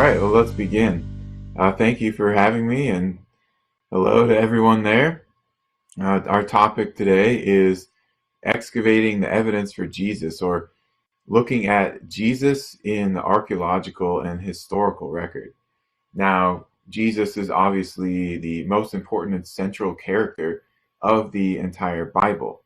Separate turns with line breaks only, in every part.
right, well, let's begin. Thank you for having me, and hello to everyone there. Our topic today is excavating the evidence for Jesus, or looking at Jesus in the archaeological and historical record. Now, Jesus is obviously the most important and central character of the entire Bible.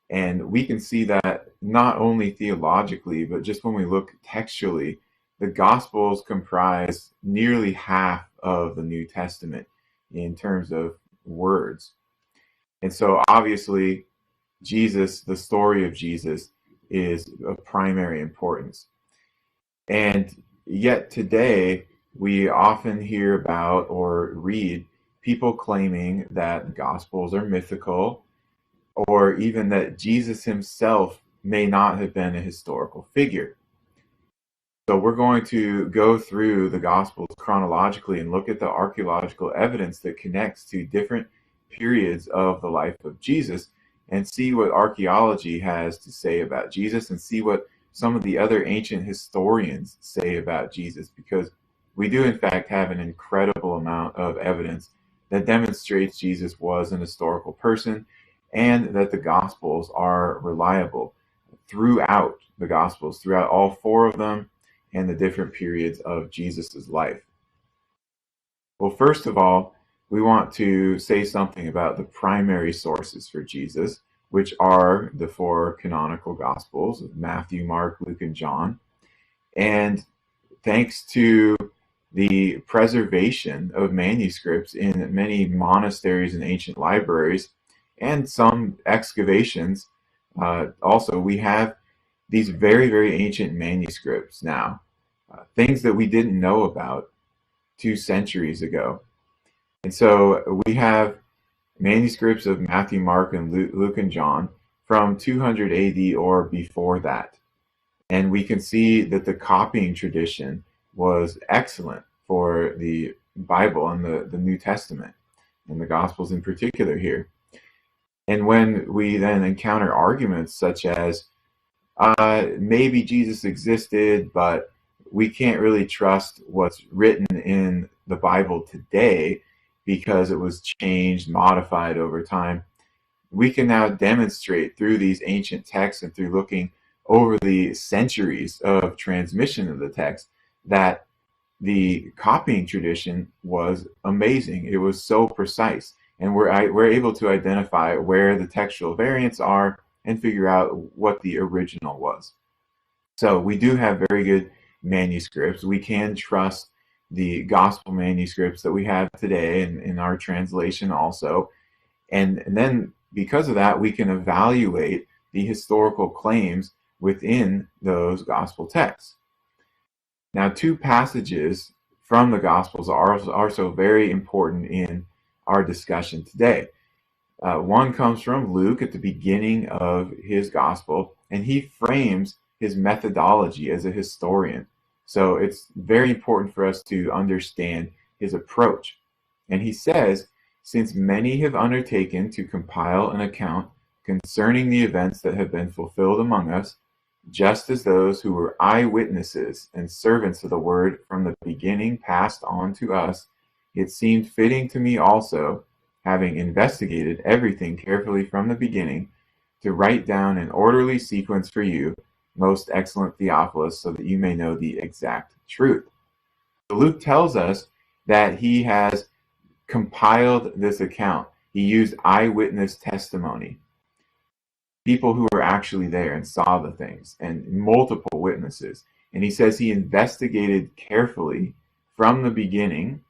And we can see that not only theologically, but just when we look textually, the Gospels comprise nearly half of the New Testament in terms of words. And so obviously, Jesus, the story of Jesus, is of primary importance. And yet today, we often hear about or read people claiming that the Gospels are mythical, or even that Jesus himself may not have been a historical figure. So we're going to go through the Gospels chronologically and look at the archaeological evidence that connects to different periods of the life of Jesus, and see what archaeology has to say about Jesus, and see what some of the other ancient historians say about Jesus, because we do in fact have an incredible amount of evidence that demonstrates Jesus was an historical person, and that the Gospels are reliable throughout the Gospels, throughout all four of them, and the different periods of Jesus's life. Well, first of all, we want to say something about the primary sources for Jesus, which are the four canonical Gospels of Matthew, Mark, Luke, and John. And thanks to the preservation of manuscripts in many monasteries and ancient libraries, and some excavations, also, we have these very, very ancient manuscripts now, things that we didn't know about 2 centuries ago. And so we have manuscripts of Matthew, Mark, and Luke, and John from 200 AD or before that. And we can see that the copying tradition was excellent for the Bible and the New Testament, and the Gospels in particular here. And when we then encounter arguments such as, maybe Jesus existed, but we can't really trust what's written in the Bible today because it was changed, modified over time, we can now demonstrate through these ancient texts and through looking over the centuries of transmission of the text that the copying tradition was amazing. It was so precise. And we're able to identify where the textual variants are and figure out what the original was. So we do have very good manuscripts. We can trust the gospel manuscripts that we have today in our translation also. And then because of that, we can evaluate the historical claims within those gospel texts. Now, 2 passages from the Gospels are so very important in our discussion today. One comes from Luke at the beginning of his gospel, and he frames his methodology as a historian. So it's very important for us to understand his approach. And he says, since many have undertaken to compile an account concerning the events that have been fulfilled among us, just as those who were eyewitnesses and servants of the word from the beginning passed on to us, it seemed fitting to me also, having investigated everything carefully from the beginning, to write down an orderly sequence for you, most excellent Theophilus, so that you may know the exact truth. So Luke tells us that he has compiled this account. He used eyewitness testimony, people who were actually there and saw the things, and multiple witnesses. And he says he investigated carefully from the beginning.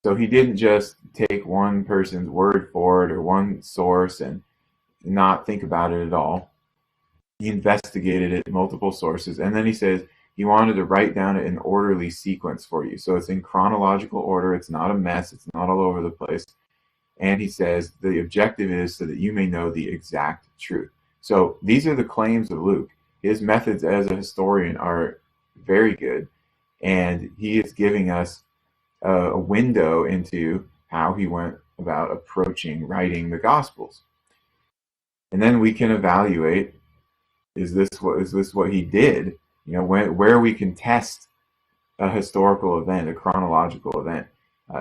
So he didn't just take one person's word for it or one source and not think about it at all. He investigated it, multiple sources, and then he says he wanted to write down an orderly sequence for you. So it's in chronological order, it's not a mess, it's not all over the place. And he says the objective is so that you may know the exact truth. So these are the claims of Luke. His methods as a historian are very good, and he is giving us a window into how he went about approaching writing the Gospels. And then we can evaluate, is this what he did? You know, where we can test a historical event, a chronological event.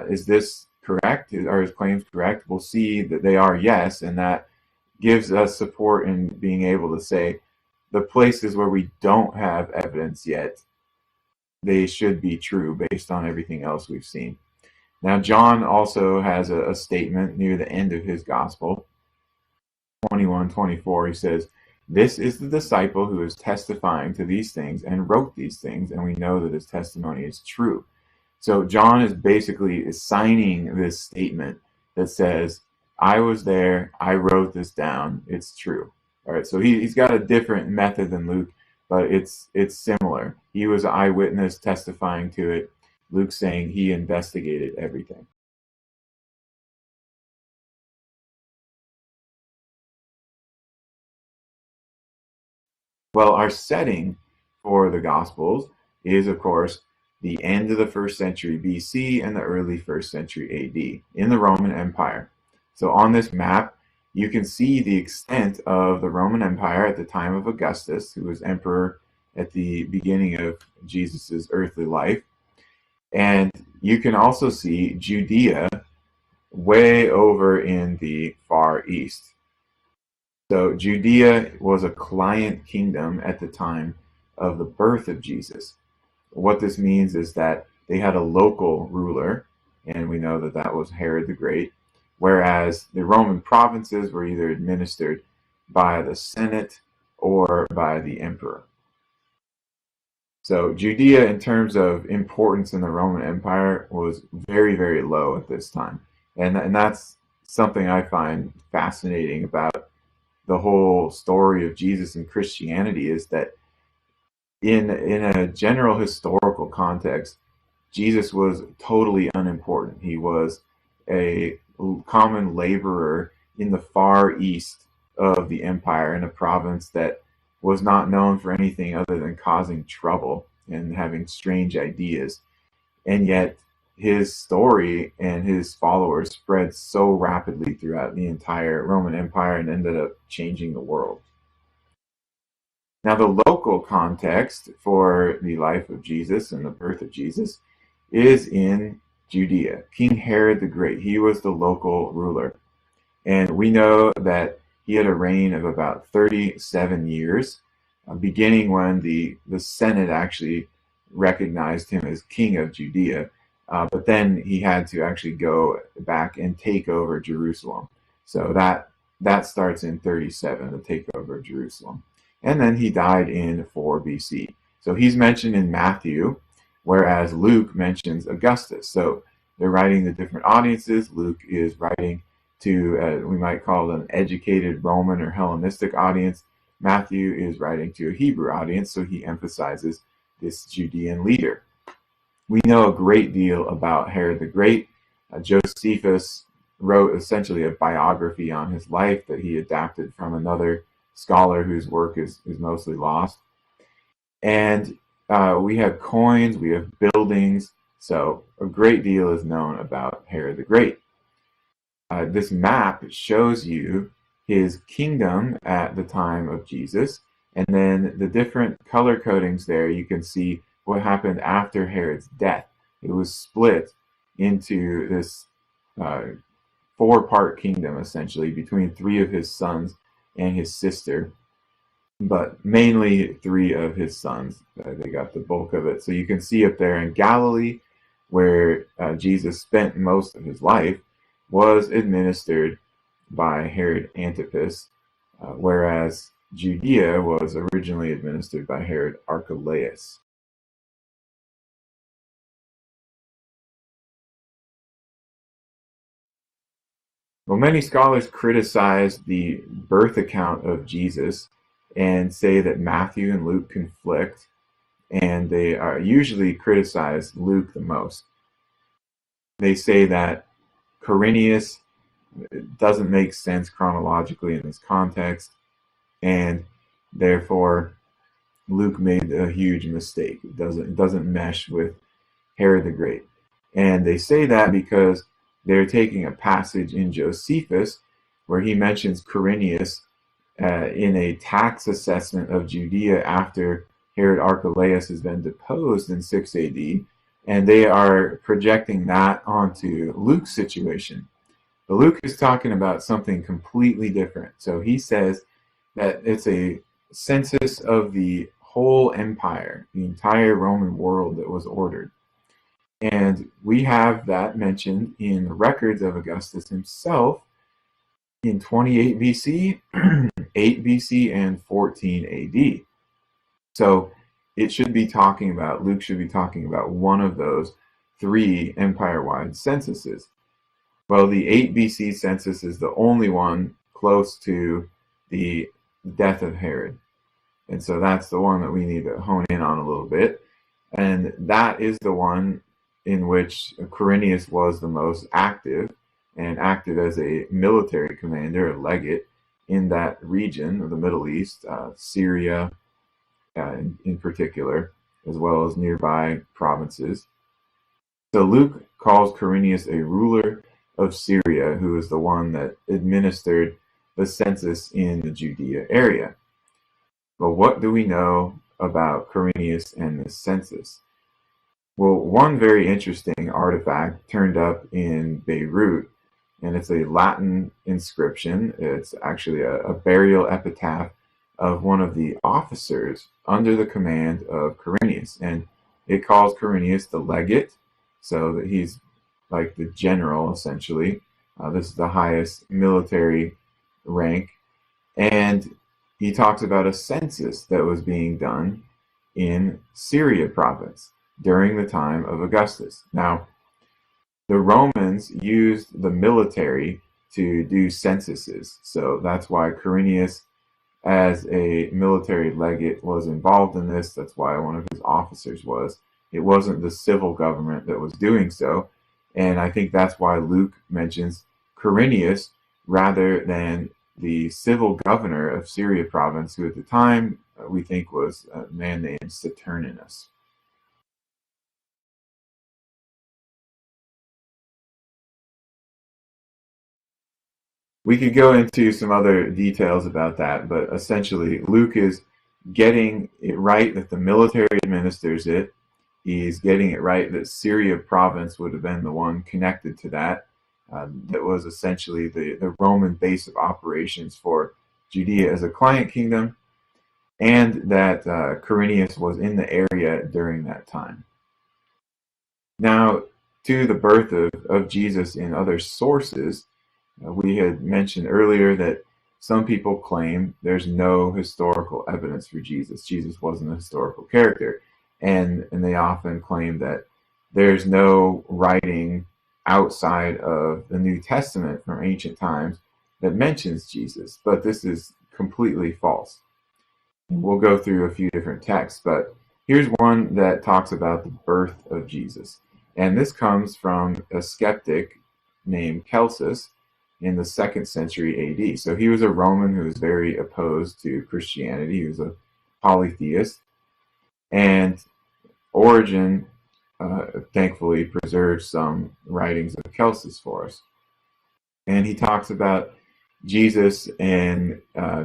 Is this correct? Are his claims correct? We'll see that they are, yes, and that gives us support in being able to say the places where we don't have evidence yet, they should be true based on everything else we've seen. Now, John also has a statement near the end of his gospel, 21:24. He says, "This is the disciple who is testifying to these things and wrote these things, and we know that his testimony is true." So John is basically signing this statement that says, I was there, I wrote this down, it's true. All right, so he's got a different method than Luke, but it's similar. He was an eyewitness testifying to it. Luke's saying he investigated everything. Well, our setting for the Gospels is, of course, the end of the 1st century BC and the early 1st century AD in the Roman Empire. So on this map, you can see the extent of the Roman Empire at the time of Augustus, who was emperor at the beginning of Jesus's earthly life. And you can also see Judea way over in the far east. So Judea was a client kingdom at the time of the birth of Jesus. What this means is that they had a local ruler, and we know that that was Herod the Great, whereas the Roman provinces were either administered by the Senate or by the emperor. So Judea, in terms of importance in the Roman Empire, was very, very low at this time. And that's something I find fascinating about the whole story of Jesus and Christianity, is that in a general historical context, Jesus was totally unimportant. He was a common laborer in the far east of the empire, in a province that was not known for anything other than causing trouble and having strange ideas. And yet his story and his followers spread so rapidly throughout the entire Roman Empire and ended up changing the world. Now, the local context for the life of Jesus and the birth of Jesus is in Judea. King Herod the Great, he was the local ruler. And we know that he had a reign of about 37 years, beginning when the Senate actually recognized him as king of Judea. But then he had to actually go back and take over Jerusalem. So that starts in 37, the takeover of Jerusalem. And then he died in 4 BC. So he's mentioned in Matthew, whereas Luke mentions Augustus. So they're writing to different audiences. Luke is writing to, we might call it an educated Roman or Hellenistic audience. Matthew is writing to a Hebrew audience, so he emphasizes this Judean leader. We know a great deal about Herod the Great. Josephus wrote essentially a biography on his life that he adapted from another scholar whose work is mostly lost. And we have coins, we have buildings, so a great deal is known about Herod the Great. This map shows you his kingdom at the time of Jesus, and then the different color codings there, you can see what happened after Herod's death. It was split into this 4-part kingdom, essentially, between 3 of his sons and his sister, but mainly 3 of his sons. They got the bulk of it. So you can see up there in Galilee, where Jesus spent most of his life, was administered by Herod Antipas, whereas Judea was originally administered by Herod Archelaus. Well, many scholars criticize the birth account of Jesus and say that Matthew and Luke conflict, and they usually criticize Luke the most. They say that Quirinius doesn't make sense chronologically in this context, and therefore Luke made a huge mistake. It doesn't mesh with Herod the Great. And they say that because they're taking a passage in Josephus where he mentions Quirinius in a tax assessment of Judea after Herod Archelaus has been deposed in 6 AD, and they are projecting that onto Luke's situation. But Luke is talking about something completely different. So he says that it's a census of the whole empire, the entire Roman world that was ordered. And we have that mentioned in the records of Augustus himself in 28 BC, 8 BC, and 14 AD. So it should be talking about, Luke should be talking about one of those 3 empire-wide censuses. Well, the 8 BC census is the only one close to the death of Herod. And so that's the one that we need to hone in on a little bit. And that is the one in which Quirinius was the most active, and active as a military commander, a legate, in that region of the Middle East, Syria in particular, as well as nearby provinces. So Luke calls Quirinius a ruler of Syria, who is the one that administered the census in the Judea area. But what do we know about Quirinius and the census? Well, one very interesting artifact turned up in Beirut, and it's a Latin inscription. It's actually a burial epitaph of one of the officers under the command of Quirinius, and it calls Quirinius the legate, so that he's like the general, essentially. This is the highest military rank. And he talks about a census that was being done in Syria province during the time of Augustus. Now, the Romans used the military to do censuses. So that's why Quirinius, as a military legate, was involved in this. That's why one of his officers was. It wasn't the civil government that was doing so. And I think that's why Luke mentions Quirinius rather than the civil governor of Syria province, who at the time we think was a man named Saturninus. We could go into some other details about that, but essentially Luke is getting it right that the military administers it. He's getting it right that Syria province would have been the one connected to that. That was essentially the Roman base of operations for Judea as a client kingdom, and that Quirinius was in the area during that time. Now, to the birth of Jesus in other sources, we had mentioned earlier that some people claim there's no historical evidence for Jesus. Jesus wasn't a historical character. And they often claim that there's no writing outside of the New Testament from ancient times that mentions Jesus. But this is completely false. We'll go through a few different texts, but here's one that talks about the birth of Jesus. And this comes from a skeptic named Celsus in the 2nd century AD. So he was a Roman who was very opposed to Christianity. He was a polytheist. And Origen thankfully preserved some writings of Celsus for us. And he talks about Jesus, and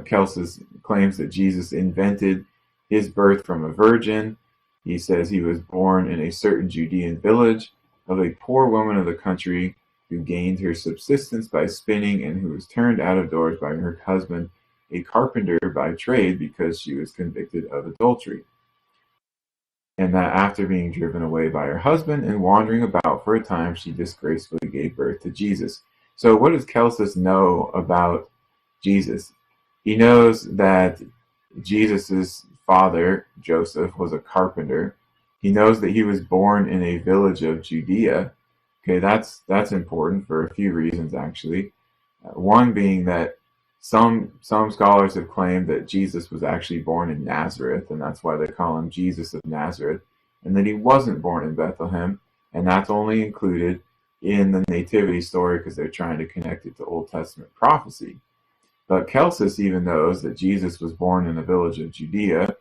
Celsus claims that Jesus invented his birth from a virgin. He says he was born in a certain Judean village of a poor woman of the country who gained her subsistence by spinning and who was turned out of doors by her husband, a carpenter by trade, because she was convicted of adultery. And that after being driven away by her husband and wandering about for a time, she disgracefully gave birth to Jesus. So what does Celsus know about Jesus? He knows that Jesus's father, Joseph, was a carpenter. He knows that he was born in a village of Judea. Okay, that's important for a few reasons, actually. One being that some scholars have claimed that Jesus was actually born in Nazareth, and that's why they call him Jesus of Nazareth, and that he wasn't born in Bethlehem, and that's only included in the nativity story because they're trying to connect it to Old Testament prophecy. But Celsus even knows that Jesus was born in a village of Judea,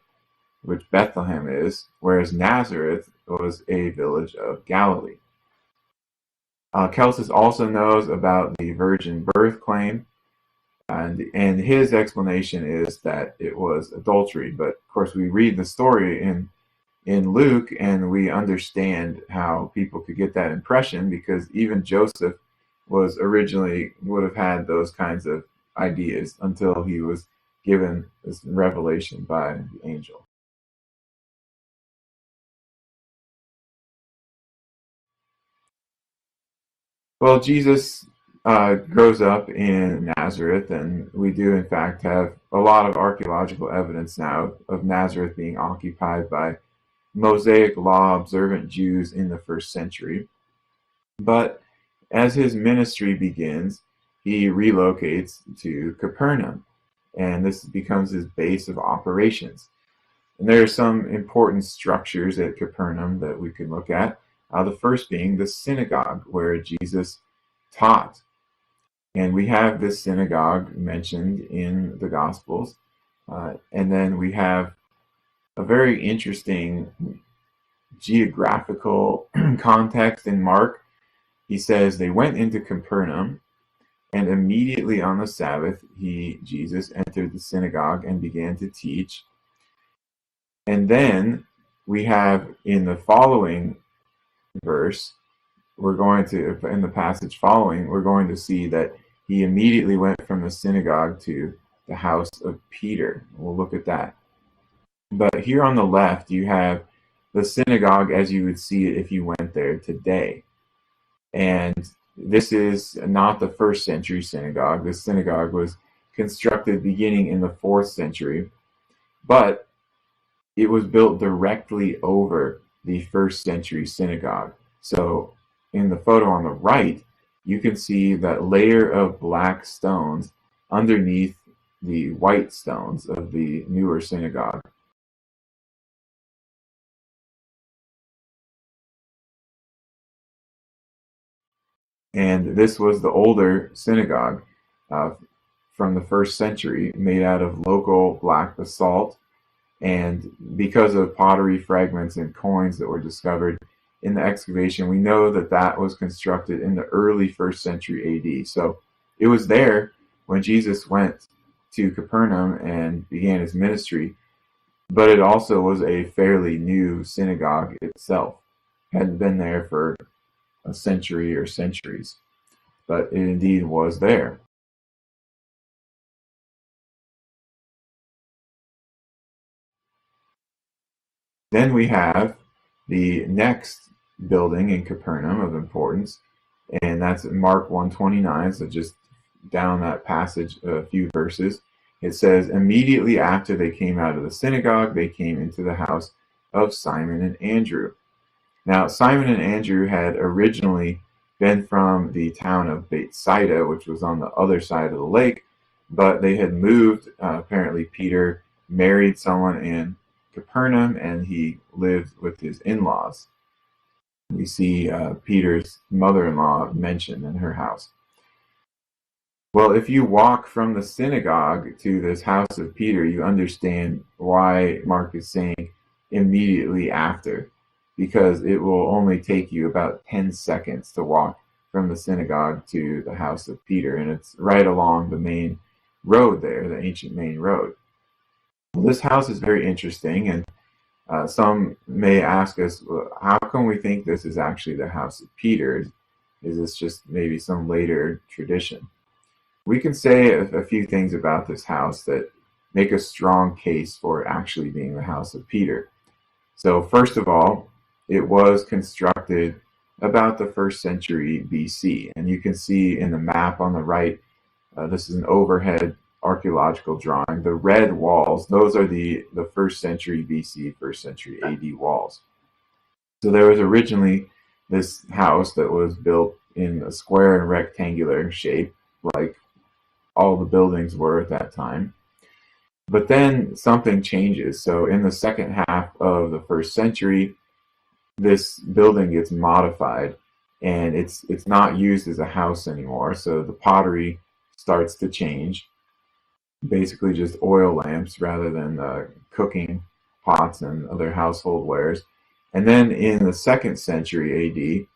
which Bethlehem is, whereas Nazareth was a village of Galilee. Celsus also knows about the virgin birth claim, And his explanation is that it was adultery. But of course, we read the story in Luke, and we understand how people could get that impression, because even Joseph was originally would have had those kinds of ideas until he was given this revelation by the angel. Well, Jesus grows up in Nazareth, and we do, in fact, have a lot of archaeological evidence now of Nazareth being occupied by Mosaic law observant Jews in the first century. But as his ministry begins, he relocates to Capernaum, and this becomes his base of operations. And there are some important structures at Capernaum that we can look at. The first being the synagogue, where Jesus taught. And we have this synagogue mentioned in the Gospels. And then we have a very interesting geographical context in Mark. He says they went into Capernaum, and immediately on the Sabbath, Jesus entered the synagogue and began to teach. And then we have in the following verse, in the passage following, we're going to see that he immediately went from the synagogue to the house of Peter. We'll look at that. But here on the left, you have the synagogue as you would see it if you went there today. And this is not the first century synagogue. This synagogue was constructed beginning in the 4th century, but it was built directly over the 1st century synagogue. So in the photo on the right, you can see that layer of black stones underneath the white stones of the newer synagogue. And this was the older synagogue from the 1st century, made out of local black basalt. And because of pottery fragments and coins that were discovered in the excavation, we know that that was constructed in the early 1st century AD. So it was there when Jesus went to Capernaum and began his ministry, but it also was a fairly new synagogue itself. It hadn't been there for a century or centuries, but it indeed was there. Then we have the next building in Capernaum of importance, and that's Mark 1:29. So just down that passage a few verses, it says, immediately after they came out of the synagogue, they came into the house of Simon and Andrew. Now, Simon and Andrew had originally been from the town of Bethsaida, which was on the other side of the lake, but they had moved. Apparently, Peter married someone in Capernaum, and he lived with his in-laws. We see Peter's mother-in-law mentioned in her house. Well, if you walk from the synagogue to this house of Peter, you understand why Mark is saying immediately after, because it will only take you about 10 seconds to walk from the synagogue to the house of Peter, and it's right along the main road there, the ancient main road. Well, this house is very interesting, and some may ask us, well, how can we think this is actually the house of Peter? Is this just maybe some later tradition? We can say a few things about this house that make a strong case for it actually being the house of Peter. So first of all, it was constructed about the 1st century BC, and you can see in the map on the right, this is an overhead archaeological drawing. The red walls, those are the 1st century BC, 1st century AD walls. So there was originally this house that was built in a square and rectangular shape, like all the buildings were at that time. But then something changes. So in the second half of the 1st century, this building gets modified, and it's not used as a house anymore. So the pottery starts to change, basically just oil lamps rather than cooking pots and other household wares. And then in the 2nd century AD,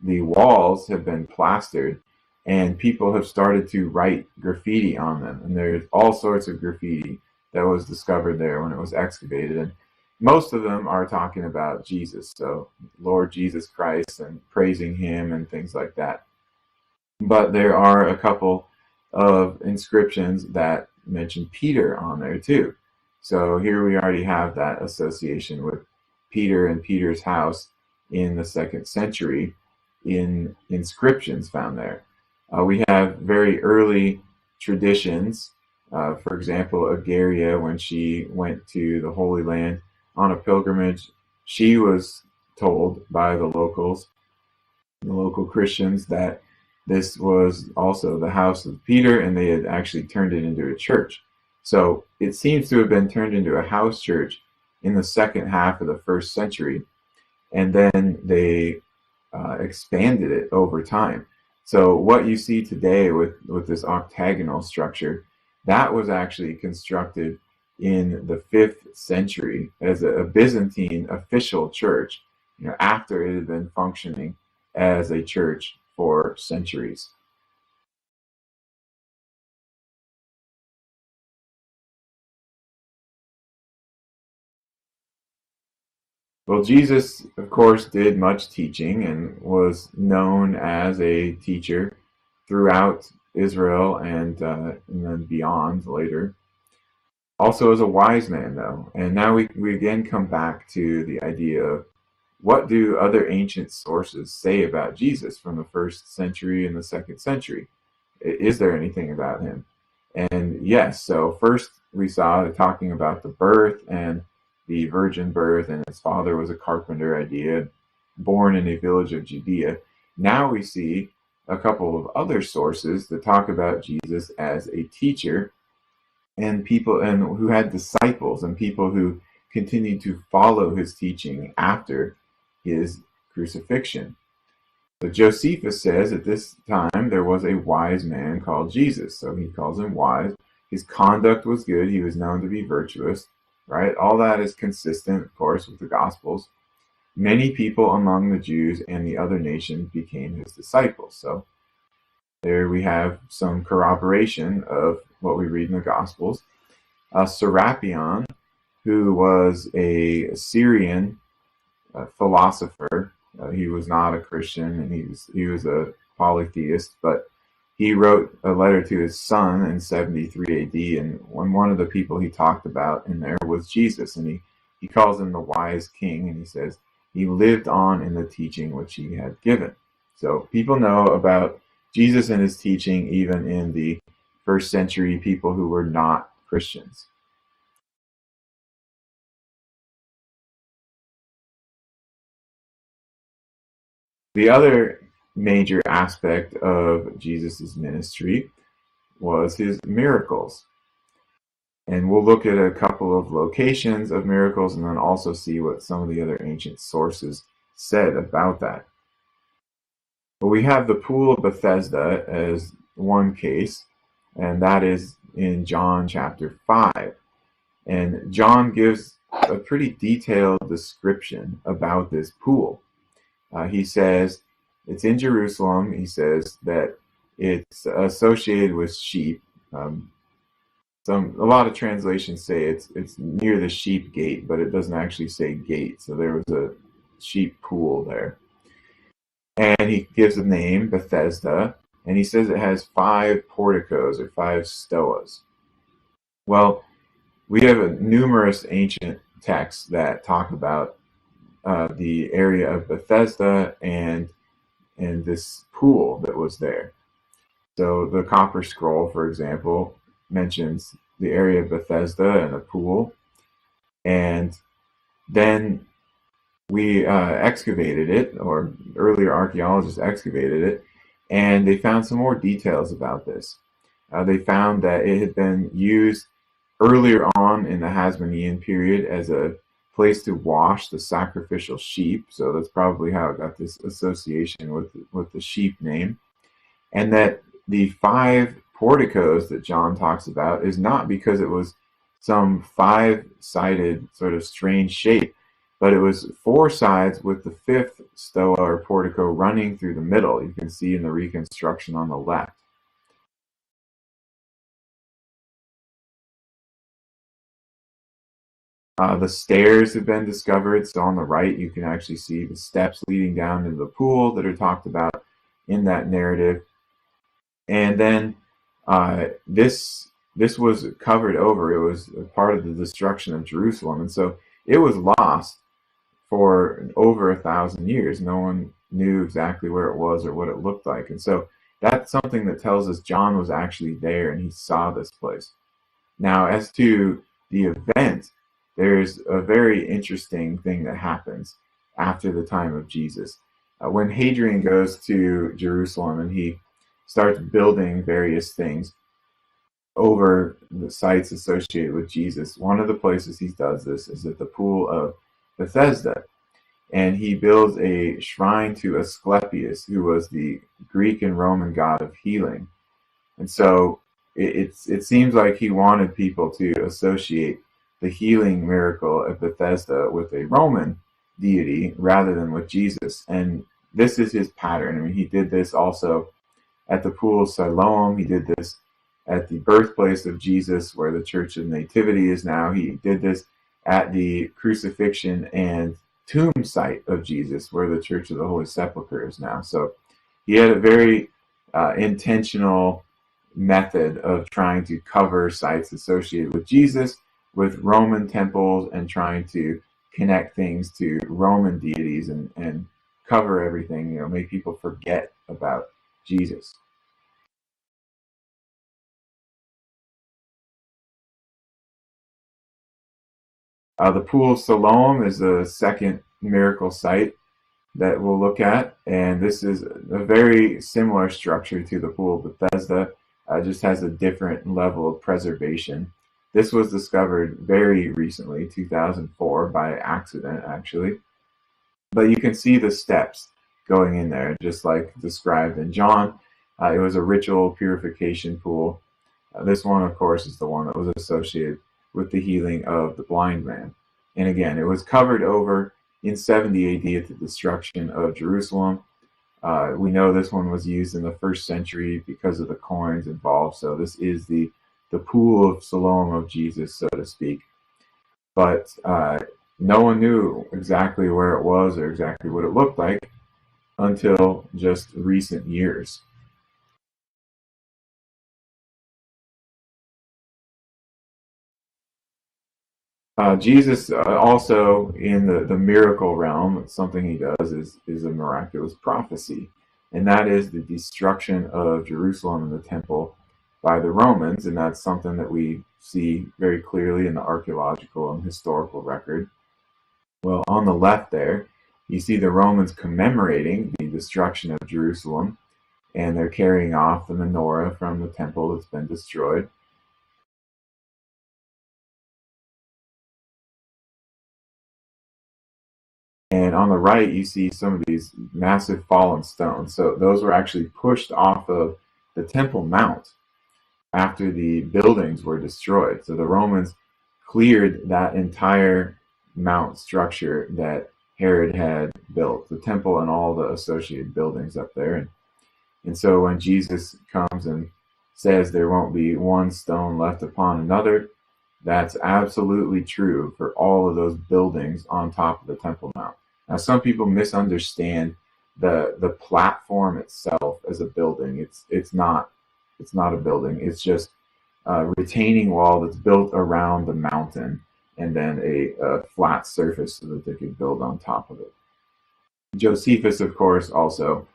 the walls have been plastered, and people have started to write graffiti on them, and there's all sorts of graffiti that was discovered there when it was excavated, and most of them are talking about Jesus, so Lord Jesus Christ, and praising him and things like that. But there are a couple of inscriptions that mention Peter on there too. So here we already have that association with Peter and Peter's house in the 2nd century in inscriptions found there. We have very early traditions. For example, Agaria, when she went to the Holy Land on a pilgrimage, she was told by the local Christians, that this was also the house of Peter, and they had actually turned it into a church. So it seems to have been turned into a house church in the second half of the 1st century, and then they expanded it over time. So what you see today with this octagonal structure, that was actually constructed in the 5th century as a Byzantine official church, after it had been functioning as a church for centuries. Well, Jesus, of course, did much teaching and was known as a teacher throughout Israel and then beyond later. Also as a wise man, though. And now we again come back to the idea of, what do other ancient sources say about Jesus from the 1st century and the 2nd century? Is there anything about him? And yes, so first we saw talking about the birth and the virgin birth, and his father was a carpenter idea, born in a village of Judea. Now we see a couple of other sources that talk about Jesus as a teacher, and people who had disciples and people who continued to follow his teaching after his crucifixion. So Josephus says at this time there was a wise man called Jesus. So he calls him wise. His conduct was good. He was known to be virtuous, right? All that is consistent, of course, with the Gospels. Many people among the Jews and the other nations became his disciples. So there we have some corroboration of what we read in the Gospels. Serapion, who was a Syrian philosopher, he was not a Christian, and he was a polytheist, but he wrote a letter to his son in 73 AD, and one of the people he talked about in there was Jesus, and he calls him the wise king, and he says he lived on in the teaching which he had given. So people know about Jesus and his teaching even in the 1st century, people who were not Christians. The other major aspect of Jesus' ministry was his miracles. And we'll look at a couple of locations of miracles and then also see what some of the other ancient sources said about that. But we have the pool of Bethesda as one case, and that is in John chapter 5. And John gives a pretty detailed description about this pool. He says it's in Jerusalem. He says that it's associated with sheep. A lot of translations say it's near the sheep gate, but it doesn't actually say gate. So there was a sheep pool there. And he gives a name, Bethesda, and he says it has 5 porticos or 5 stoas. Well, we have numerous ancient texts that talk about the area of Bethesda and this pool that was there. So the Copper Scroll, for example, mentions the area of Bethesda and a pool, and then we excavated it, or earlier archaeologists excavated it, and they found some more details about this. They found that it had been used earlier on in the Hasmonean period as a place to wash the sacrificial sheep, so that's probably how it got this association with the sheep name. And that the 5 porticos that John talks about is not because it was some 5-sided sort of strange shape, but it was 4 sides with the 5th stoa or portico running through the middle. You can see in the reconstruction on the left. The stairs have been discovered, so on the right you can actually see the steps leading down into the pool that are talked about in that narrative. And then this was covered over. It was part of the destruction of Jerusalem, and so it was lost for over 1,000 years. No one knew exactly where it was or what it looked like, and so that's something that tells us John was actually there and he saw this place. Now, as to the event, there's a very interesting thing that happens after the time of Jesus. When Hadrian goes to Jerusalem and he starts building various things over the sites associated with Jesus, one of the places he does this is at the pool of Bethesda. And he builds a shrine to Asclepius, who was the Greek and Roman god of healing. And so it seems like he wanted people to associate the healing miracle at Bethesda with a Roman deity rather than with Jesus. And this is his pattern. I mean, he did this also at the pool of Siloam. He did this at the birthplace of Jesus, where the Church of Nativity is now. He did this at the crucifixion and tomb site of Jesus, where the Church of the Holy Sepulchre is now. So he had a very intentional method of trying to cover sites associated with Jesus with Roman temples and trying to connect things to Roman deities and cover everything, make people forget about Jesus. The Pool of Siloam is the second miracle site that we'll look at, and this is a very similar structure to the Pool of Bethesda, just has a different level of preservation. This was discovered very recently, 2004, by accident actually, but you can see the steps going in there, just like described in John. It was a ritual purification pool. This one, of course, is the one that was associated with the healing of the blind man. And again, it was covered over in 70 AD at the destruction of Jerusalem. We know this one was used in the 1st century because of the coins involved. So this is the pool of Siloam of Jesus, so to speak. But no one knew exactly where it was or exactly what it looked like until just recent years. Jesus also, in the miracle realm, something he does is a miraculous prophecy, and that is the destruction of Jerusalem and the temple by the Romans, and that's something that we see very clearly in the archaeological and historical record. Well, on the left there, you see the Romans commemorating the destruction of Jerusalem, and they're carrying off the menorah from the temple that's been destroyed. And on the right, you see some of these massive fallen stones. So those were actually pushed off of the Temple Mount after the buildings were destroyed. So the Romans cleared that entire mount structure that Herod had built, the temple and all the associated buildings up there. And so when Jesus comes and says there won't be one stone left upon another, that's absolutely true for all of those buildings on top of the Temple Mount. Now, some people misunderstand the platform itself as a building. It's not a building. It's just a retaining wall that's built around the mountain, and then a flat surface so that they could build on top of it. Josephus, of course, also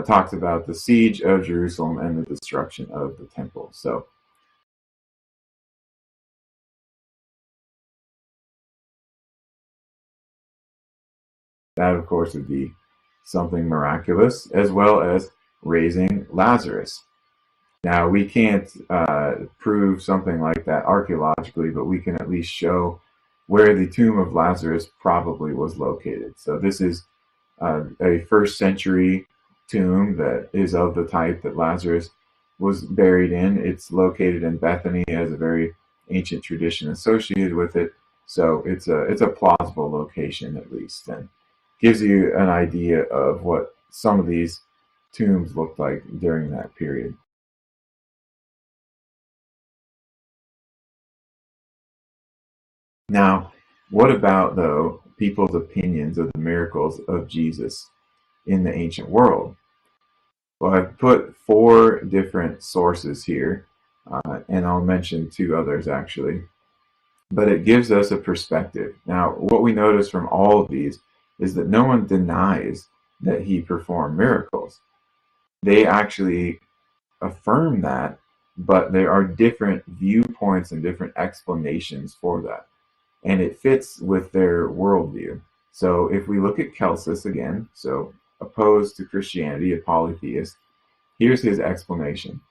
talks about the siege of Jerusalem and the destruction of the temple. So that, of course, would be something miraculous, as well as raising Lazarus. Now, we can't prove something like that archaeologically, but we can at least show where the tomb of Lazarus probably was located. So this is a 1st century tomb that is of the type that Lazarus was buried in. It's located in Bethany, has a very ancient tradition associated with it. So it's a plausible location, at least, and gives you an idea of what some of these tombs looked like during that period. Now, what about, though, people's opinions of the miracles of Jesus in the ancient world? Well, I've put 4 different sources here, and I'll mention 2 others actually. But it gives us a perspective. Now, what we notice from all of these is that no one denies that he performed miracles. They actually affirm that, but there are different viewpoints and different explanations for that. And it fits with their worldview. So if we look at Celsus again, so opposed to Christianity, a polytheist, here's his explanation.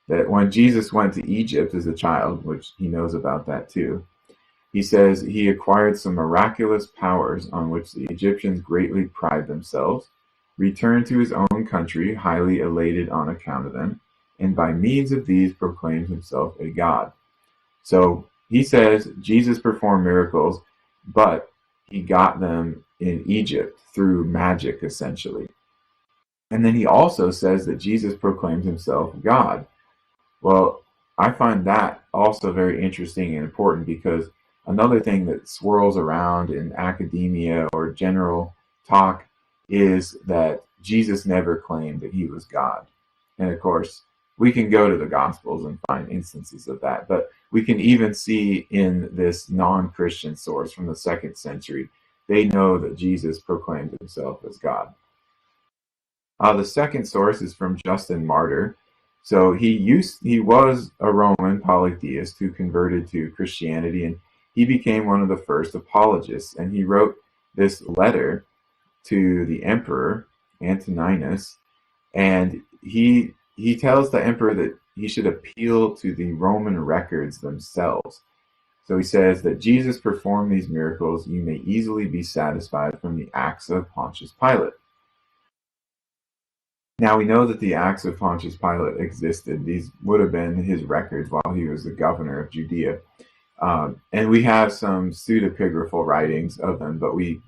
That when Jesus went to Egypt as a child, which he knows about that too, he says he acquired some miraculous powers on which the Egyptians greatly pride themselves, returned to his own country highly elated on account of them, and by means of these proclaimed himself a god. So he says Jesus performed miracles, but he got them in Egypt through magic, essentially. And then he also says that Jesus proclaimed himself God. Well, I find that also very interesting and important, because another thing that swirls around in academia or general talk is that Jesus never claimed that he was God. And of course, we can go to the Gospels and find instances of that, but we can even see in this non-Christian source from the 2nd century, they know that Jesus proclaimed himself as God. The second source is from Justin Martyr. So he was a Roman polytheist who converted to Christianity, and he became one of the first apologists. And he wrote this letter to the emperor Antoninus, and he tells the emperor that he should appeal to the Roman records themselves. So he says that Jesus performed these miracles, you may easily be satisfied from the acts of Pontius Pilate. Now we know that the acts of Pontius Pilate existed. These would have been his records while he was the governor of Judea. And we have some pseudepigraphal writings of them, but we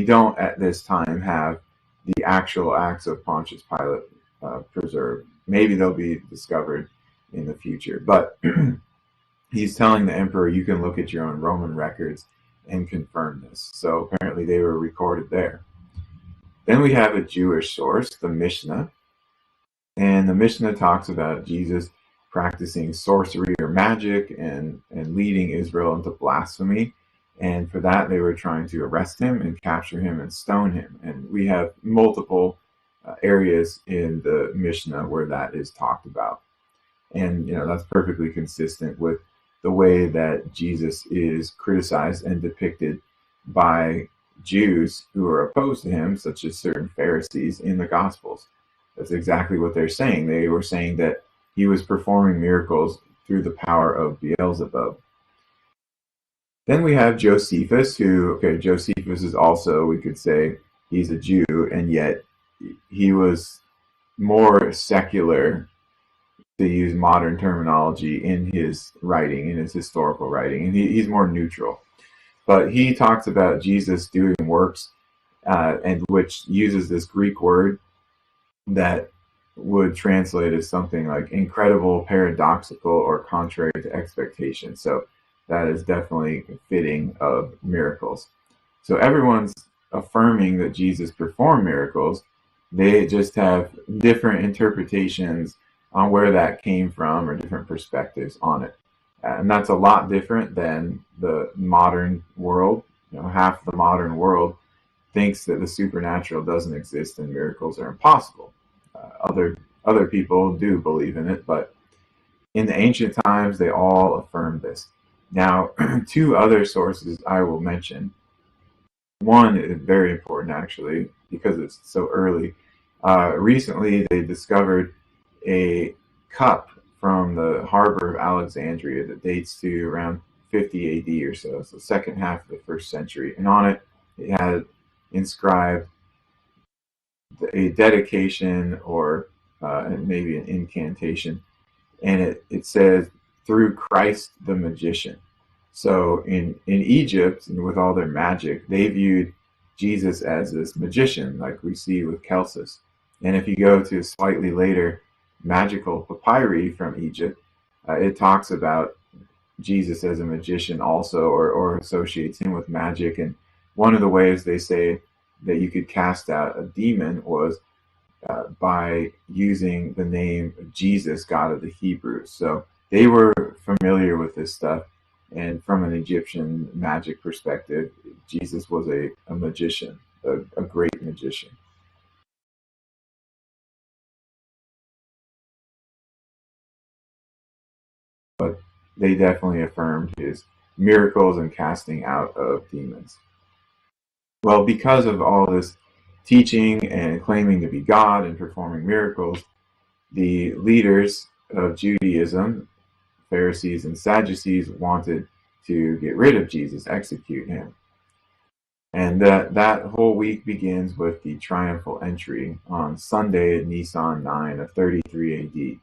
don't at this time have the actual acts of Pontius Pilate preserved. Maybe they'll be discovered in the future. But he's telling the emperor, you can look at your own Roman records and confirm this. So apparently they were recorded there. Then we have a Jewish source, the Mishnah. And the Mishnah talks about Jesus practicing sorcery or magic and leading Israel into blasphemy. And for that, they were trying to arrest him and capture him and stone him. And we have multiple areas in the Mishnah where that is talked about. And that's perfectly consistent with the way that Jesus is criticized and depicted by Jews who are opposed to him, such as certain Pharisees in the Gospels. That's exactly what they're saying. They were saying that he was performing miracles through the power of Beelzebub. Then we have Josephus, Josephus is also, we could say, he's a Jew, and yet he was more secular, to use modern terminology, in his writing, in his historical writing, and he's more neutral. But he talks about Jesus doing works, and which uses this Greek word that would translate as something like incredible, paradoxical, or contrary to expectation. So that is definitely fitting of miracles. So everyone's affirming that Jesus performed miracles. They just have different interpretations on where that came from, or different perspectives on it. And that's a lot different than the modern world. Half the modern world thinks that the supernatural doesn't exist and miracles are impossible. Other people do believe in it, but in the ancient times, they all affirmed this. Now, 2 other sources I will mention. One is very important, actually, because it's so early. Recently, they discovered a cup from the harbor of Alexandria that dates to around 50 AD or so, so second half of the 1st century. And on it, it had inscribed a dedication or maybe an incantation. And it says, through Christ the magician. So in Egypt, and with all their magic, they viewed Jesus as this magician, like we see with Celsus. And if you go to slightly later magical papyri from Egypt, it talks about Jesus as a magician also, or associates him with magic. And one of the ways they say that you could cast out a demon was by using the name Jesus, God of the Hebrews. So they were familiar with this stuff. And from an Egyptian magic perspective, Jesus was a magician, a great magician. But they definitely affirmed his miracles and casting out of demons. Well, because of all this teaching and claiming to be God and performing miracles, the leaders of Judaism, Pharisees and Sadducees, wanted to get rid of Jesus, execute him. And that whole week begins with the triumphal entry on Sunday at Nisan 9 of 33 AD,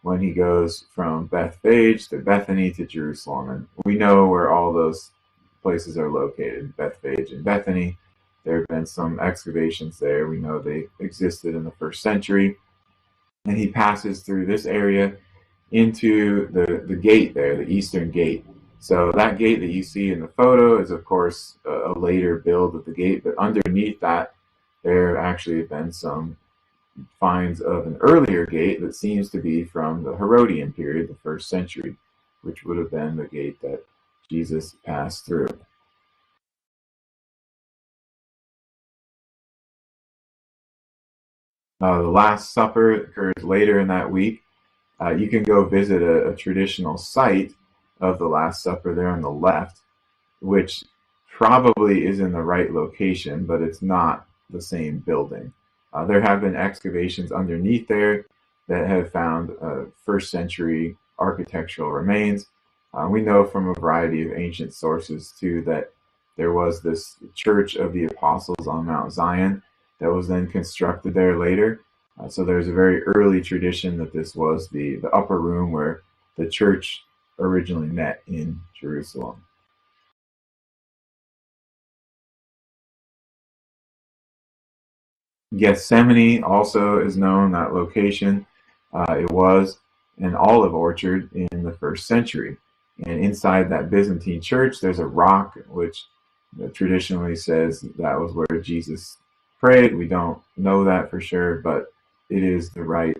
when he goes from Bethphage to Bethany to Jerusalem. And we know where all those places are located, Bethphage and Bethany. There have been some excavations there. We know they existed in the first century. And he passes through this area into the gate there, the eastern gate. So that gate that you see in the photo is, of course, a later build of the gate, but underneath that, there actually have been some finds of an earlier gate that seems to be from the Herodian period, the first century, which would have been the gate that Jesus passed through. The Last Supper occurs later in that week. You can go visit a traditional site of the Last Supper there on the left, which probably is in the right location, but it's not the same building. There have been excavations underneath there that have found first century architectural remains. We know from a variety of ancient sources too that there was this Church of the Apostles on Mount Zion that was then constructed there later. So there's a very early tradition that this was the upper room where the church originally met in Jerusalem. Gethsemane also is known, that location. It was an olive orchard in the first century. And inside that Byzantine church, there's a rock which traditionally says that was where Jesus prayed. We don't know that for sure, but it is the right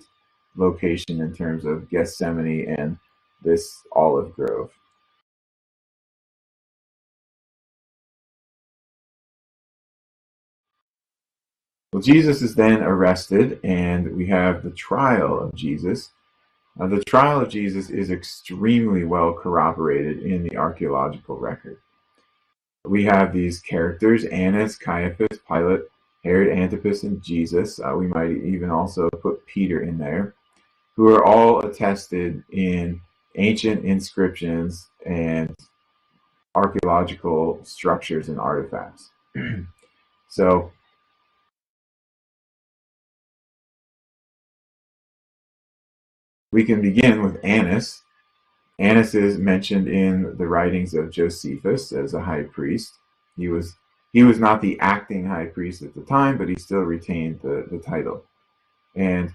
location in terms of Gethsemane and this olive grove. Well, Jesus is then arrested, and we have the trial of Jesus. The trial of Jesus is extremely well corroborated in the archaeological record. We have these characters: Annas, Caiaphas, Pilate, Herod Antipas, and Jesus. We might even also put Peter in there, who are all attested in ancient inscriptions and archaeological structures and artifacts. So we can begin with Annas. Annas is mentioned in the writings of Josephus as a high priest. He was not the acting high priest at the time, but he still retained the title. And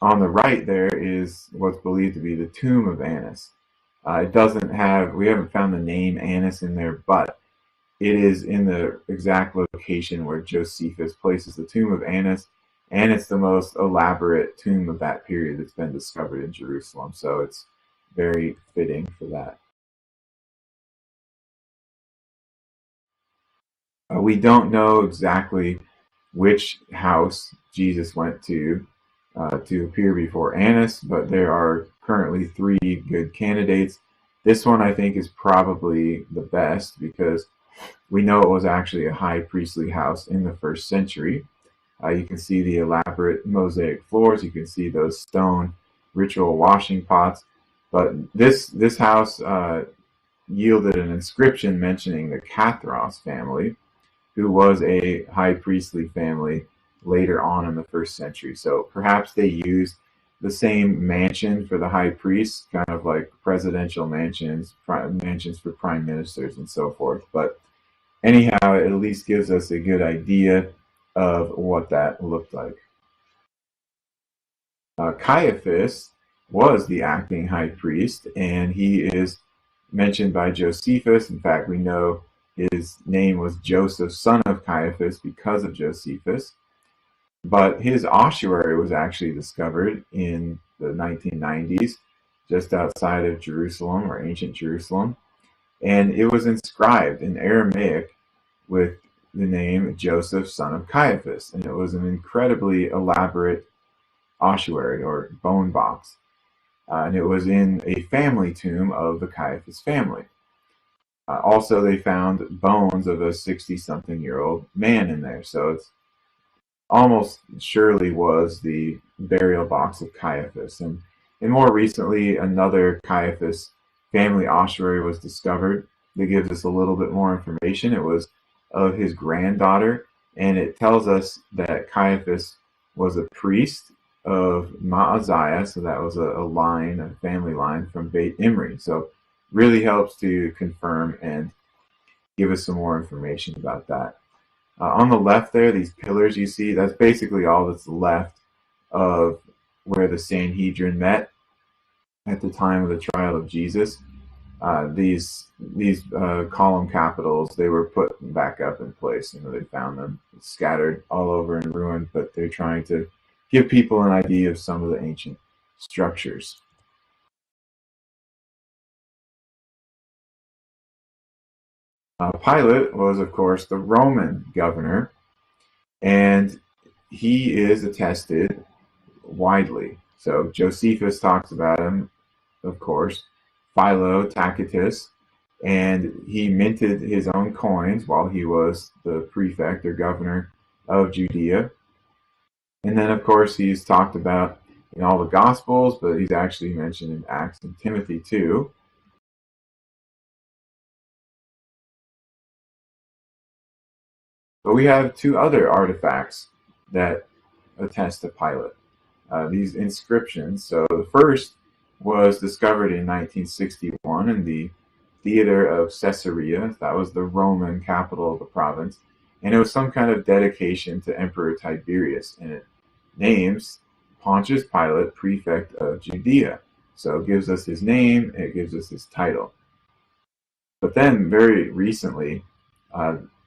on the right there is what's believed to be the tomb of Annas. It doesn't have, we haven't found the name Annas in there, but it is in the exact location where Josephus places the tomb of Annas, and it's the most elaborate tomb of that period that's been discovered in Jerusalem. So it's very fitting for that. We don't know exactly which house Jesus went to appear before Annas, but there are currently 3 good candidates. This one, I think, is probably the best because we know it was actually a high priestly house in the first century. You can see the elaborate mosaic floors. You can see those stone ritual washing pots. But this house yielded an inscription mentioning the Cathros family, who was a high priestly family later on in the first century. So perhaps they used the same mansion for the high priest, kind of like presidential mansions, mansions for prime ministers and so forth. But anyhow, it at least gives us a good idea of what that looked like. Caiaphas was the acting high priest, and he is mentioned by Josephus. In fact, we know his name was Joseph, son of Caiaphas, because of Josephus. But his ossuary was actually discovered in the 1990s, just outside of Jerusalem, or ancient Jerusalem. And it was inscribed in Aramaic with the name Joseph, son of Caiaphas. And it was an incredibly elaborate ossuary, or bone box. And it was in a family tomb of the Caiaphas family. Also, they found bones of a 60-something-year-old man in there. So it's almost surely was the burial box of Caiaphas. And more recently, another Caiaphas family ossuary was discovered that gives us a little bit more information. It was of his granddaughter, and it tells us that Caiaphas was a priest of Maaziah, so that was a family line from Beit Imri. So really helps to confirm and give us some more information about that. On the left there, these pillars you see, that's basically all that's left of where the Sanhedrin met at the time of the trial of Jesus. These column capitals, they were put back up in place. They found them scattered all over and ruined, but they're trying to give people an idea of some of the ancient structures. Pilate was, of course, the Roman governor, and he is attested widely. So Josephus talks about him, of course, Philo, Tacitus, and he minted his own coins while he was the prefect or governor of Judea. And then, of course, he's talked about in all the Gospels, but he's actually mentioned in Acts and Timothy too. But we have two other artifacts that attest to Pilate. These inscriptions. So the first was discovered in 1961 in the theater of Caesarea. That was the Roman capital of the province. And it was some kind of dedication to Emperor Tiberius. And it names Pontius Pilate, prefect of Judea. So it gives us his name, it gives us his title. But then, very recently,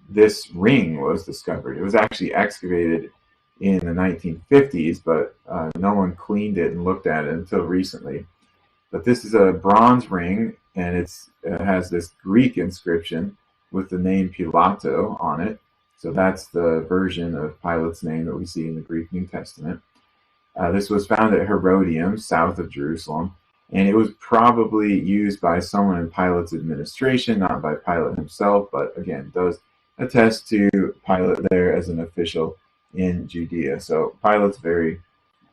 this ring was discovered. It was actually excavated in the 1950s, but no one cleaned it and looked at it until recently. But this is a bronze ring, and it has this Greek inscription with the name Pilato on it. So that's the version of Pilate's name that we see in the Greek New Testament. This was found at Herodium, south of Jerusalem, and it was probably used by someone in Pilate's administration, not by Pilate himself, but again, does attest to Pilate there as an official in Judea. So Pilate's very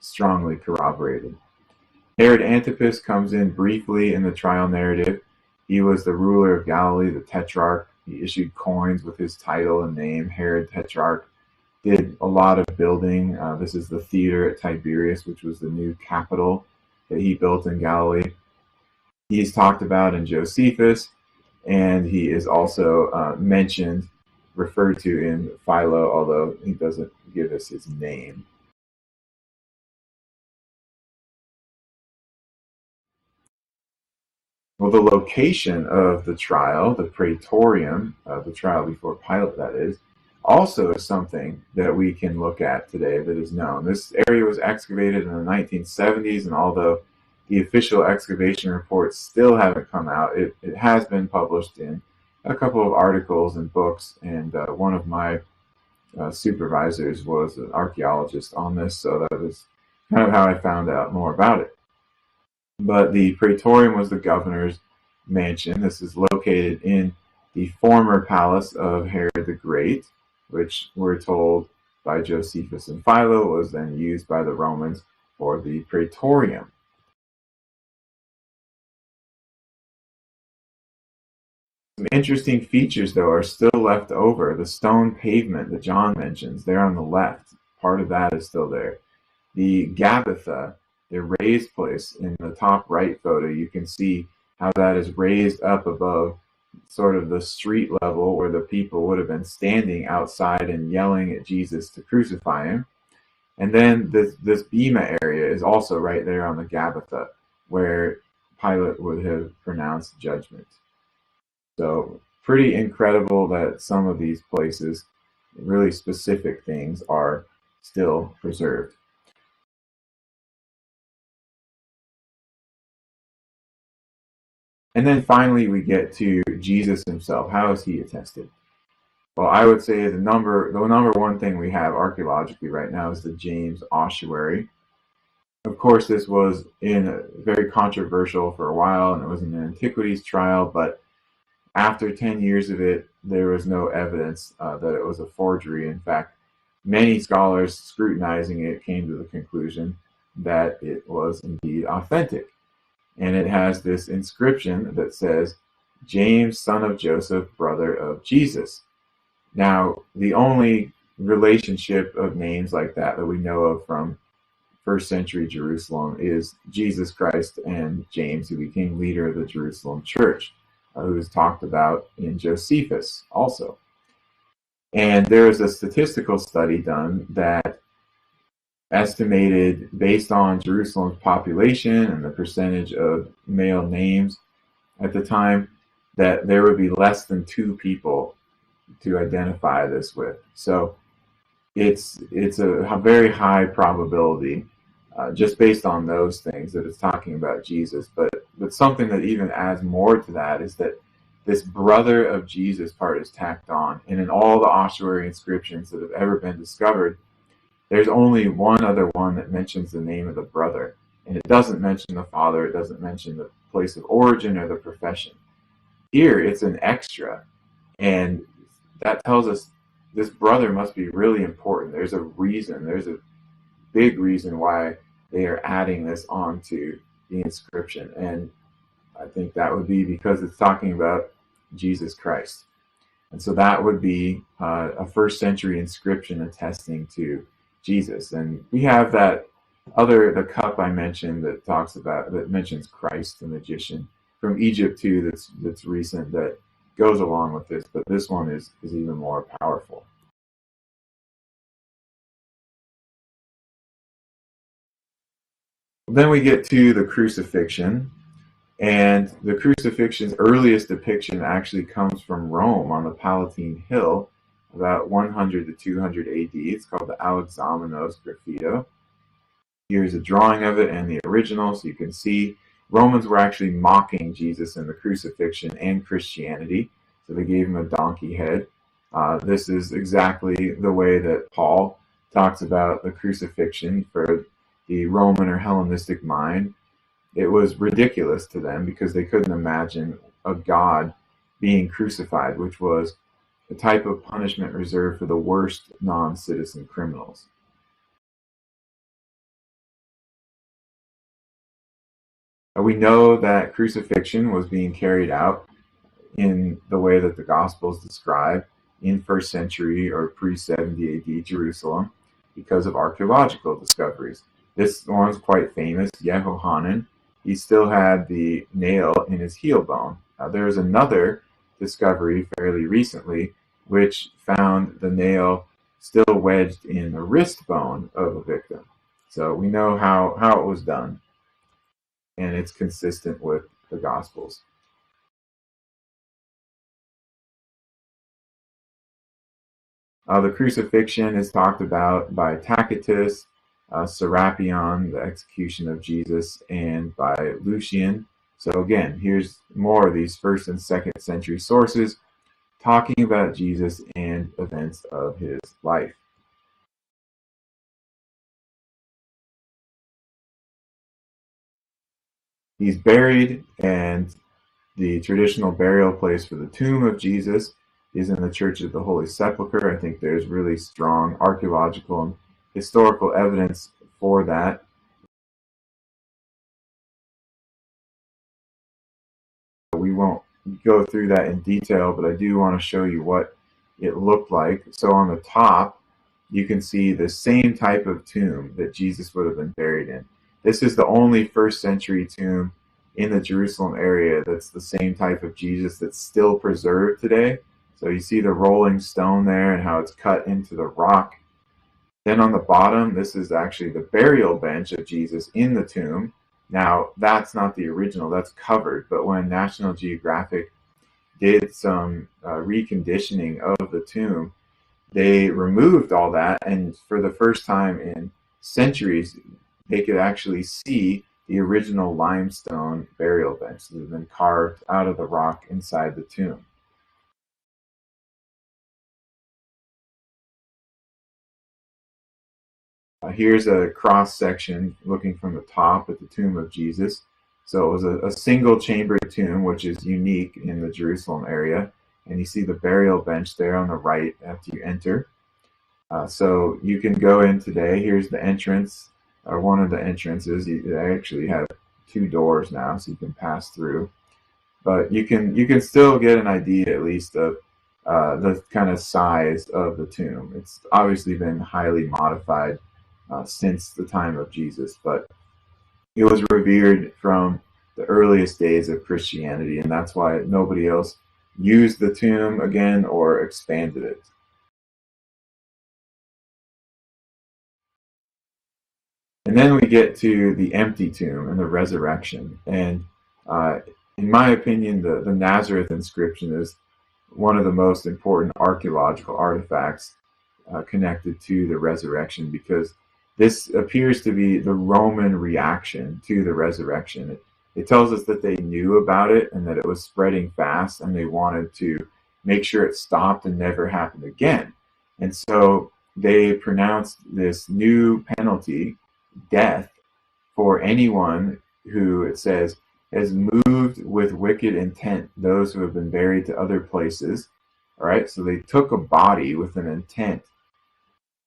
strongly corroborated. Herod Antipas comes in briefly in the trial narrative. He was the ruler of Galilee, the tetrarch. He issued coins with his title and name, Herod Tetrarch. Did a lot of building. This is the theater at Tiberias, which was the new capital that he built in Galilee. He's talked about in Josephus, and he is also mentioned, referred to in Philo, although he doesn't give us his name. Well, the location of the trial, the praetorium, the trial before Pilate, that is, also is something that we can look at today that is known. This area was excavated in the 1970s, and although the official excavation reports still haven't come out, it has been published in a couple of articles and books, and one of my supervisors was an archaeologist on this, so that is kind of how I found out more about it. But the praetorium was the governor's mansion. This is located in the former palace of Herod the Great, which we're told by Josephus and Philo was then used by the Romans for the praetorium. Some interesting features, though, are still left over. The stone pavement that John mentions, there on the left, part of that is still there. The Gabbatha, the raised place in the top right photo, you can see how that is raised up above sort of the street level where the people would have been standing outside and yelling at Jesus to crucify him. And then this bema area is also right there on the Gabbatha, where Pilate would have pronounced judgment. So pretty incredible that some of these places, really specific things, are still preserved. And then finally we get to Jesus himself. How is he attested? Well, I would say the number one thing we have archaeologically right now is the James ossuary. Of course, this was very controversial for a while, and it was an antiquities trial, but after 10 years of it, there was no evidence that it was a forgery. In fact, many scholars scrutinizing it came to the conclusion that it was indeed authentic. And it has this inscription that says, James, son of Joseph, brother of Jesus. Now, the only relationship of names like that we know of from first century Jerusalem is Jesus Christ and James, who became leader of the Jerusalem church, who is talked about in Josephus also. And there is a statistical study done that estimated, based on Jerusalem's population and the percentage of male names at the time, that there would be less than 2 people to identify this with. So it's a very high probability, just based on those things, that it's talking about Jesus. But something that even adds more to that is that this brother of Jesus part is tacked on. And in all the ossuary inscriptions that have ever been discovered, there's only one other one that mentions the name of the brother. And it doesn't mention the father, it doesn't mention the place of origin or the profession. Here, it's an extra. And that tells us this brother must be really important. There's a reason, there's a big reason why they are adding this onto the inscription. And I think that would be because it's talking about Jesus Christ. And so that would be a first century inscription attesting to Jesus. And we have that the cup I mentioned that mentions Christ, the magician, from Egypt too, that's recent, that goes along with this, but this one is even more powerful. Then we get to the crucifixion, and the crucifixion's earliest depiction actually comes from Rome on the Palatine Hill, about 100 to 200 AD. It's called the Alexamenos Graffito. Here's a drawing of it and the original, so you can see Romans were actually mocking Jesus in the crucifixion and Christianity, so they gave him a donkey head. This is exactly the way that Paul talks about the crucifixion for the Roman or Hellenistic mind. It was ridiculous to them because they couldn't imagine a God being crucified, which was a type of punishment reserved for the worst non-citizen criminals. We know that crucifixion was being carried out in the way that the Gospels describe in first century or pre-70 AD Jerusalem because of archaeological discoveries. This one's quite famous, Yehohanan. He still had the nail in his heel bone. There's another discovery fairly recently which found the nail still wedged in the wrist bone of a victim. So we know how it was done, and it's consistent with the Gospels. The crucifixion is talked about by Tacitus, Serapion, the execution of Jesus, and by Lucian. So again, here's more of these first and second century sources talking about Jesus and events of his life. He's buried, and the traditional burial place for the tomb of Jesus is in the Church of the Holy Sepulchre. I think there's really strong archaeological and historical evidence for that. We won't go through that in detail, but I do want to show you what it looked like. So on the top, you can see the same type of tomb that Jesus would have been buried in. This is the only first century tomb in the Jerusalem area that's the same type of Jesus that's still preserved today. So you see the rolling stone there and how it's cut into the rock. Then on the bottom, this is actually the burial bench of Jesus in the tomb. Now, that's not the original, that's covered. But when National Geographic did some reconditioning of the tomb, they removed all that, and for the first time in centuries, they could actually see the original limestone burial bench that had been carved out of the rock inside the tomb. Here's a cross section looking from the top at the tomb of Jesus. So it was a single chamber tomb, which is unique in the Jerusalem area. And you see the burial bench there on the right after you enter. So you can go in today. Here's the entrance, or one of the entrances. They actually have two doors now, so you can pass through. But you can still get an idea, at least, of the kind of size of the tomb. It's obviously been highly modified since the time of Jesus, but it was revered from the earliest days of Christianity, and that's why nobody else used the tomb again or expanded it. And then we get to the empty tomb and the resurrection. And in my opinion, the Nazareth inscription is one of the most important archaeological artifacts connected to the resurrection, because this appears to be the Roman reaction to the resurrection. It tells us that they knew about it and that it was spreading fast, and they wanted to make sure it stopped and never happened again. And so they pronounced this new penalty, death, for anyone who, it says, has moved with wicked intent those who have been buried to other places. All right, so they took a body with an intent,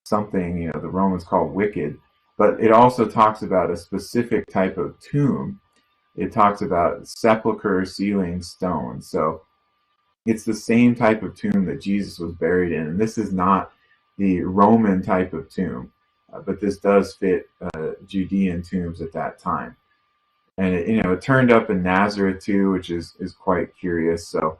something the Romans call wicked, but it also talks about a specific type of tomb. It talks about sepulchre sealing stones. So it's the same type of tomb that Jesus was buried in, and this is not the Roman type of tomb, but this does fit Judean tombs at that time. And it turned up in Nazareth too, which is quite curious. So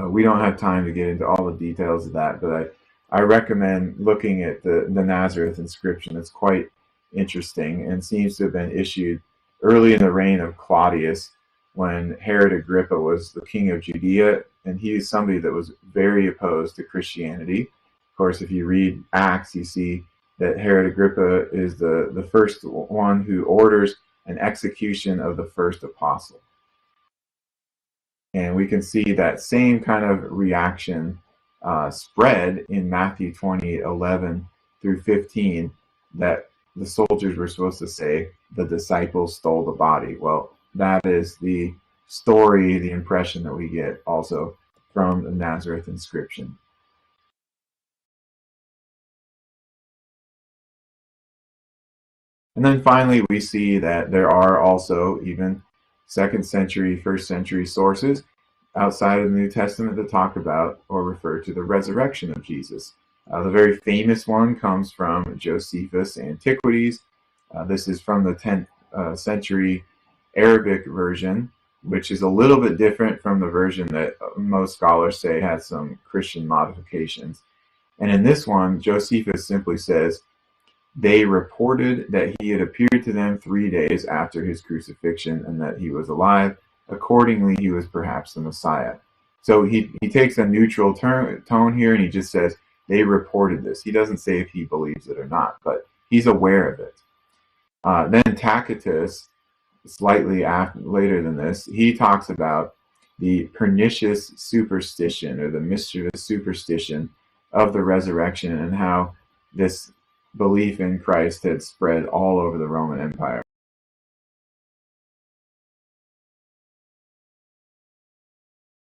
we don't have time to get into all the details of that, but I recommend looking at the Nazareth inscription. It's quite interesting and seems to have been issued early in the reign of Claudius, when Herod Agrippa was the king of Judea, and he is somebody that was very opposed to Christianity. Of course, if you read Acts, you see that Herod Agrippa is the first one who orders an execution of the first apostle. And we can see that same kind of reaction spread in Matthew 20:11 through 15, that the soldiers were supposed to say, the disciples stole the body. Well, that is the story, the impression that we get also from the Nazareth inscription. And then finally, we see that there are also even second century, first century sources outside of the New Testament that talk about or refer to the resurrection of Jesus. The very famous one comes from Josephus' Antiquities. This is from the 10th century Arabic version, which is a little bit different from the version that most scholars say has some Christian modifications. And in this one, Josephus simply says, they reported that he had appeared to them 3 days after his crucifixion and that he was alive. Accordingly, he was perhaps the Messiah. So he takes a neutral tone here, and he just says, they reported this. He doesn't say if he believes it or not, but he's aware of it. Then Tacitus, slightly later than this, he talks about the pernicious superstition, or the mischievous superstition of the resurrection, and how this belief in Christ had spread all over the Roman Empire.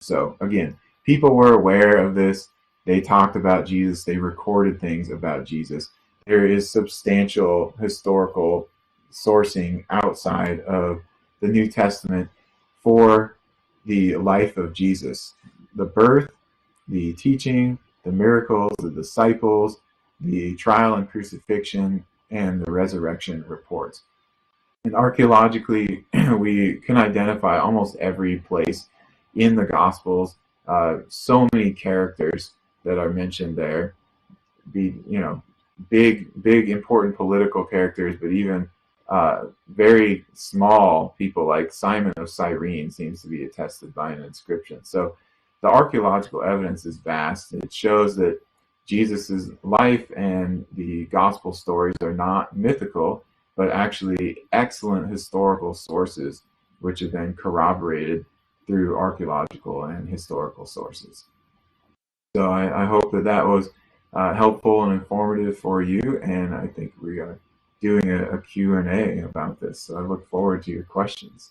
So again, people were aware of this. They talked about Jesus. They recorded things about Jesus. There is substantial historical sourcing outside of the New Testament for the life of Jesus, the birth, the teaching, the miracles, the disciples, the trial and crucifixion, and the resurrection reports. And archaeologically, we can identify almost every place in the Gospels. So many characters that are mentioned there, big, important political characters, but even very small people like Simon of Cyrene seems to be attested by an inscription. So the archaeological evidence is vast. It shows that Jesus' life and the gospel stories are not mythical, but actually excellent historical sources, which have been corroborated through archaeological and historical sources. So I hope that was helpful and informative for you, and I think we are doing a Q&A about this. So I look forward to your questions.